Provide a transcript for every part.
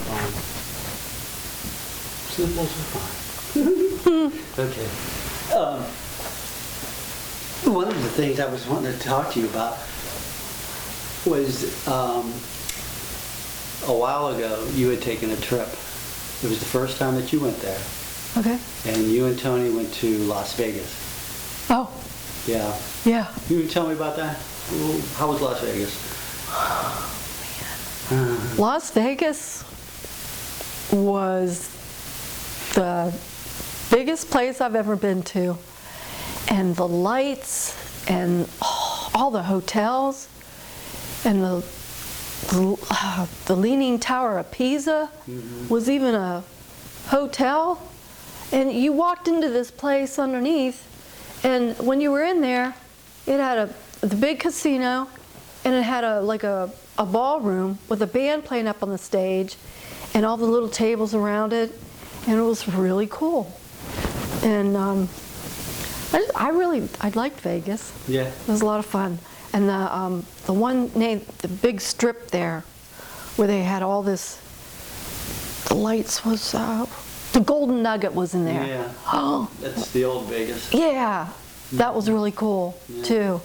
fine. Symbols are fine. Okay. One of the things I was wanting to talk to you about was a while ago you had taken a trip. It was the first time that you went there. Okay. And you and Tony went to Las Vegas. Oh. Yeah. Yeah. You can tell me about that? How was Las Vegas? Las Vegas was the biggest place I've ever been to. And the lights and all the hotels and the Leaning Tower of Pisa was even a hotel. And you walked into this place underneath, and when you were in there, it had the big casino, and it had a ballroom with a band playing up on the stage, and all the little tables around it, and it was really cool. And I liked Vegas. Yeah. It was a lot of fun. And the one named the big strip there, where they had all this, the lights was the Golden Nugget was in there. Yeah. Oh. That's the old Vegas. Yeah, that was really cool too,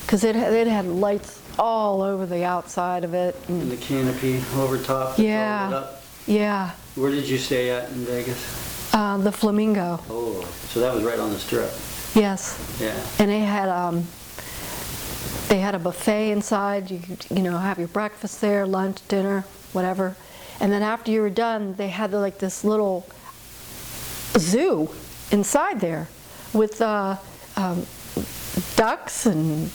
because it had lights all over the outside of it. And the canopy over top. Yeah. Lit up. Yeah. Where did you stay at in Vegas? The Flamingo. Oh, so that was right on the strip. Yes. Yeah. And they had a buffet inside. You could, have your breakfast there, lunch, dinner, whatever. And then after you were done, they had like this little zoo inside there with ducks and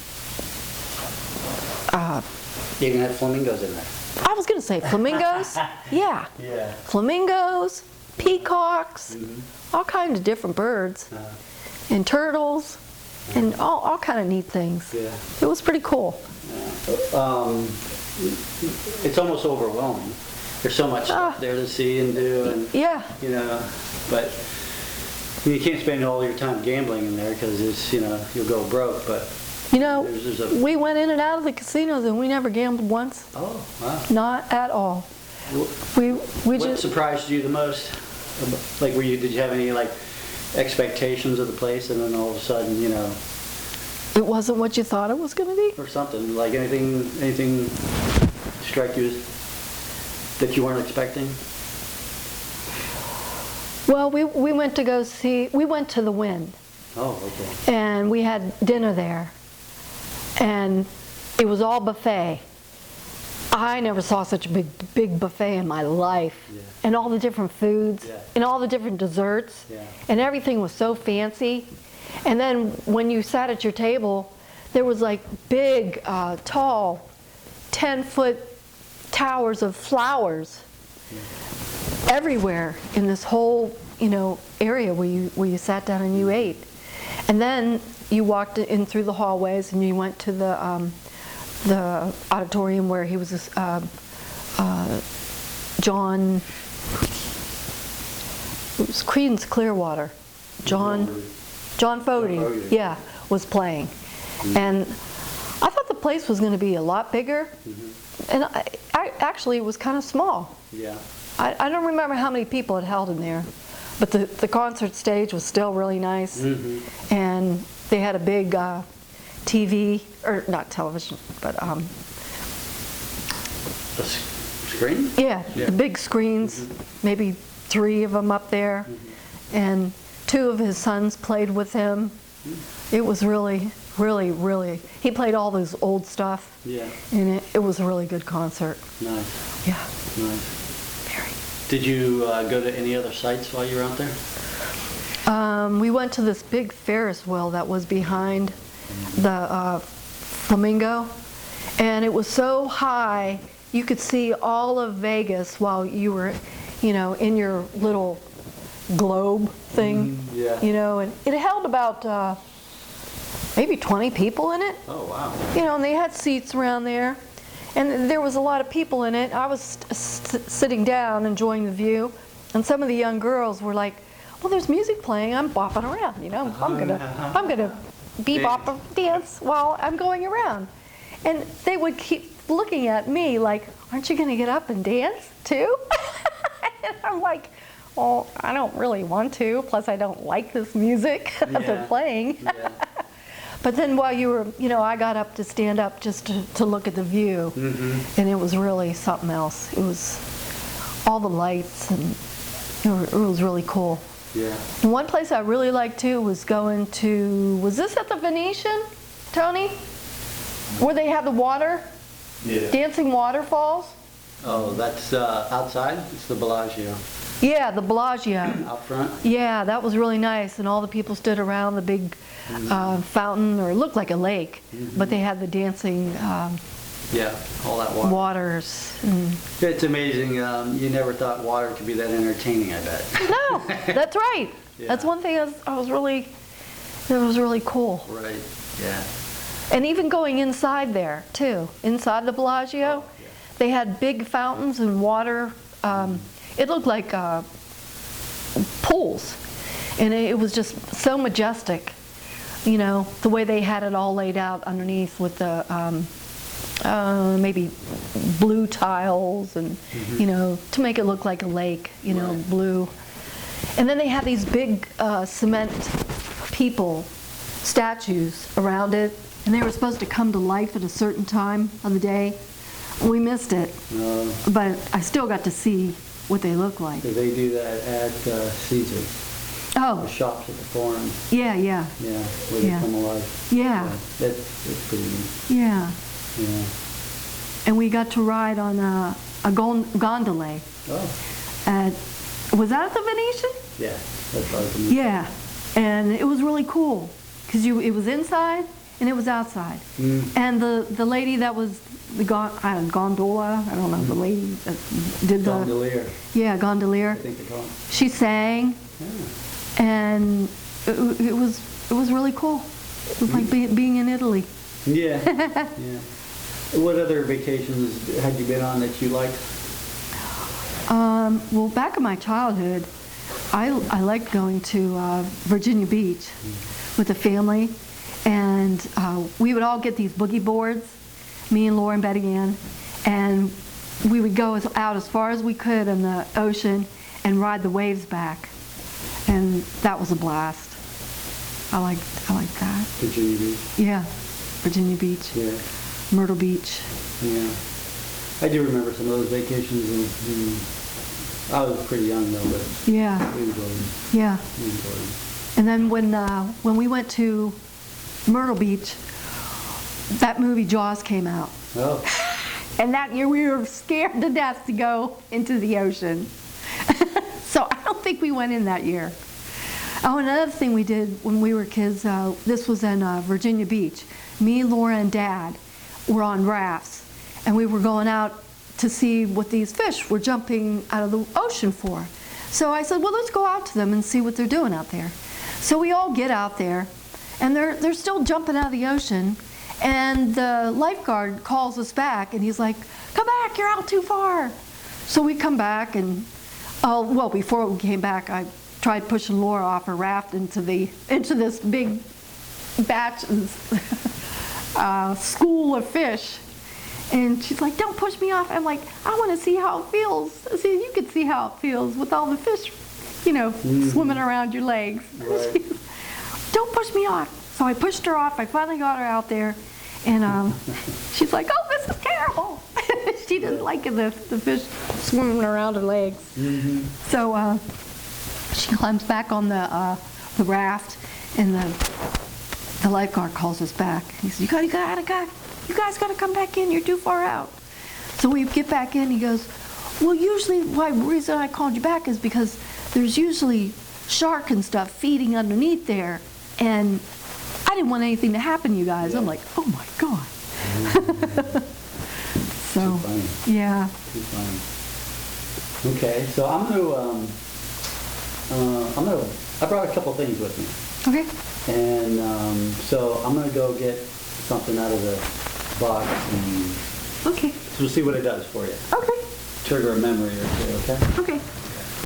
You can have flamingos in there. I was going to say flamingos. Yeah. Yeah. Flamingos, peacocks, all kinds of different birds, and turtles, and all kind of neat things. Yeah. It was pretty cool. It's almost overwhelming. There's so much stuff there to see and do, and but you can't spend all your time gambling in there because it's you'll go broke. But we went in and out of the casinos and we never gambled once. Oh, wow! Not at all. What surprised you the most? Like, did you have any expectations of the place, and then all of a sudden, it wasn't what you thought it was going to be, or something like anything strike you that you weren't expecting? Well, we went to we went to the Wynn. Oh, okay. And we had dinner there. And it was all buffet. I never saw such a big buffet in my life. Yeah. And all the different foods, and all the different desserts. Yeah. And everything was so fancy. And then when you sat at your table, there was like big, tall, 10-foot towers of flowers everywhere in this whole area where you sat down and you ate. And then you walked in through the hallways and you went to the auditorium where he was John, it was Creedence Clearwater, John Fogerty, yeah, was playing. And I thought the place was going to be a lot bigger, and I actually it was kind of small. Yeah. I don't remember how many people it held in there, but the concert stage was still really nice, and they had a big TV, or not television, but a screen? Yeah, the big screens, maybe 3 of them up there, and 2 of his sons played with him. It was really, he played all this old stuff, and it was a really good concert. Nice. Yeah. Nice. Very. Did you go to any other sites while you were out there? We went to this big Ferris wheel that was behind the Flamingo, and it was so high you could see all of Vegas while you were, in your little globe thing. And it held about maybe 20 people in it. Oh, wow. And they had seats around there, and there was a lot of people in it. I was sitting down enjoying the view, and some of the young girls were like, well, there's music playing, I'm bopping around, I'm gonna bebop or dance while I'm going around. And they would keep looking at me like, aren't you gonna get up and dance too? I'm like, well, I don't really want to. Plus, I don't like this music that they're playing. Yeah. But then while you were, I got up to stand up just to look at the view, and it was really something else. It was all the lights, and it was really cool. Yeah. And one place I really liked too was going to, was this at the Venetian, Tony? Where they have the water? Yeah. Dancing waterfalls? Oh, that's outside? It's the Bellagio. Yeah, the Bellagio. Out front? Yeah, that was really nice, and all the people stood around the big fountain, or it looked like a lake, but they had the dancing Yeah, all that water. waters. And It's amazing. You never thought water could be that entertaining, I bet. no, that's right. Yeah. That's one thing it was really cool. Right, yeah. And even going inside there, too, inside the Bellagio, they had big fountains and water. It looked like pools, and it was just so majestic, the way they had it all laid out underneath with the maybe blue tiles and, to make it look like a lake, Right. blue. And then they had these big cement people, statues around it, and they were supposed to come to life at a certain time of the day. We missed it, but I still got to see what they look like. They do that at Caesar's. The Oh, shops at the Forum. yeah. Yeah, where they Yeah. come alive. Yeah. That's pretty neat. Yeah. Yeah. And we got to ride on a gondola. Oh, Was that at the Venetian? yeah. That's awesome. Yeah. And it was really cool because it was inside and it was outside. And the lady that was the gondola, I don't know, the lady that did the... Gondolier, gondolier. I think they call it. She sang, Yeah. and it was really cool. It was like being in Italy. Yeah. Yeah. What other vacations had you been on that you liked? Well, back in my childhood, I liked going to Virginia Beach with the family, and we would all get these boogie boards, me and Laura and Betty Ann, and we would go out as far as we could in the ocean and ride the waves back, and that was a blast. I liked that. Virginia Beach. Yeah, Virginia Beach, Yeah. Myrtle Beach. Yeah. I do remember some of those vacations, and I was pretty young though, but Yeah, we enjoyed them. yeah. We enjoyed them. And then when we went to Myrtle Beach, that movie Jaws came out. Oh, And that year we were scared to death to go into the ocean. So I don't think we went in that year. Oh, another thing we did when we were kids, this was in Virginia Beach. Me, Laura, and Dad were on rafts, and we were going out to see what these fish were jumping out of the ocean for. So I said, well, let's go out to them and see what they're doing out there. So we all get out there, and they're still jumping out of the ocean, and the lifeguard calls us back, and he's like, come back, you're out too far. So we come back, and before we came back, I tried pushing Laura off her raft into this big batch school of fish. And she's like, don't push me off. I'm like, I want to see how it feels. See, you can see how it feels with all the fish, swimming around your legs. Right. Don't push me off. So I pushed her off. I finally got her out there. And she's like, oh, this is terrible. She didn't like the fish swimming around her legs. Mm-hmm. So she climbs back on the raft, and the lifeguard calls us back. He says, you guys got to come back in. You're too far out. So we get back in. He goes, well, usually the reason I called you back is because there's usually shark and stuff feeding underneath there, and I didn't want anything to happen to you guys. I'm like, oh my God. So, too funny. yeah. Too funny. Okay, so I brought a couple things with me. Okay. And so I'm gonna go get something out of the box, and Okay. so we'll see what it does for you. Okay. Trigger a memory or two, okay? Okay.